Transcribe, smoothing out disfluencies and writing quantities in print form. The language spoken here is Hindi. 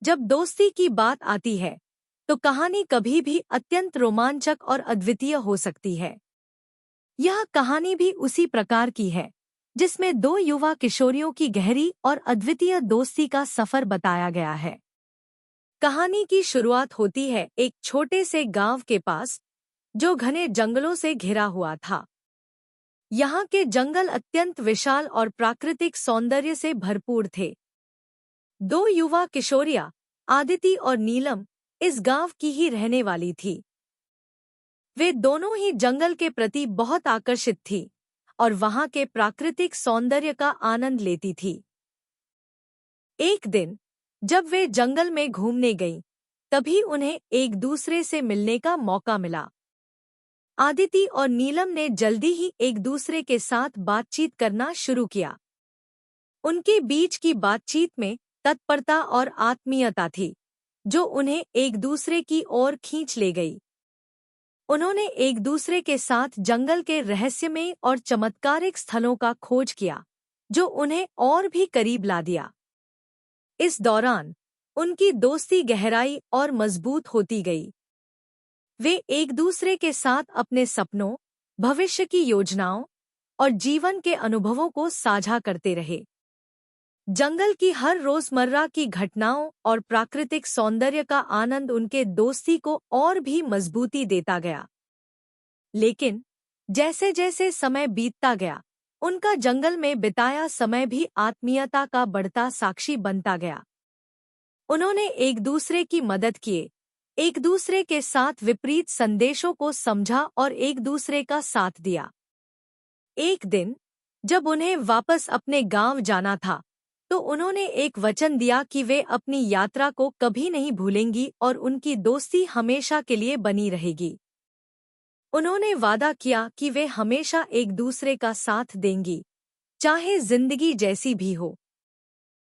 जब दोस्ती की बात आती है तो कहानी कभी भी अत्यंत रोमांचक और अद्वितीय हो सकती है। यह कहानी भी उसी प्रकार की है जिसमें दो युवा किशोरियों की गहरी और अद्वितीय दोस्ती का सफर बताया गया है। कहानी की शुरुआत होती है एक छोटे से गांव के पास जो घने जंगलों से घिरा हुआ था। यहाँ के जंगल अत्यंत विशाल और प्राकृतिक सौंदर्य से भरपूर थे। दो युवा किशोरियां आदिति और नीलम इस गांव की ही रहने वाली थी। वे दोनों ही जंगल के प्रति बहुत आकर्षित थी और वहां के प्राकृतिक सौंदर्य का आनंद लेती थी। एक दिन जब वे जंगल में घूमने गईं, तभी उन्हें एक दूसरे से मिलने का मौका मिला। आदिति और नीलम ने जल्दी ही एक दूसरे के साथ बातचीत करना शुरू किया। उनके बीच की बातचीत में तत्परता और आत्मीयता थी जो उन्हें एक दूसरे की ओर खींच ले गई। उन्होंने एक दूसरे के साथ जंगल के रहस्यमय और चमत्कारिक स्थलों का खोज किया जो उन्हें और भी करीब ला दिया। इस दौरान उनकी दोस्ती गहराई और मजबूत होती गई। वे एक दूसरे के साथ अपने सपनों, भविष्य की योजनाओं और जीवन के अनुभवों को साझा करते रहे। जंगल की हर रोजमर्रा की घटनाओं और प्राकृतिक सौंदर्य का आनंद उनके दोस्ती को और भी मजबूती देता गया। लेकिन जैसे जैसे समय बीतता गया, उनका जंगल में बिताया समय भी आत्मीयता का बढ़ता साक्षी बनता गया। उन्होंने एक दूसरे की मदद किए, एक दूसरे के साथ विपरीत संदेशों को समझा और एक दूसरे का साथ दिया। एक दिन जब उन्हें वापस अपने गांव जाना था, तो उन्होंने एक वचन दिया कि वे अपनी यात्रा को कभी नहीं भूलेंगी और उनकी दोस्ती हमेशा के लिए बनी रहेगी। उन्होंने वादा किया कि वे हमेशा एक दूसरे का साथ देंगी, चाहे जिंदगी जैसी भी हो।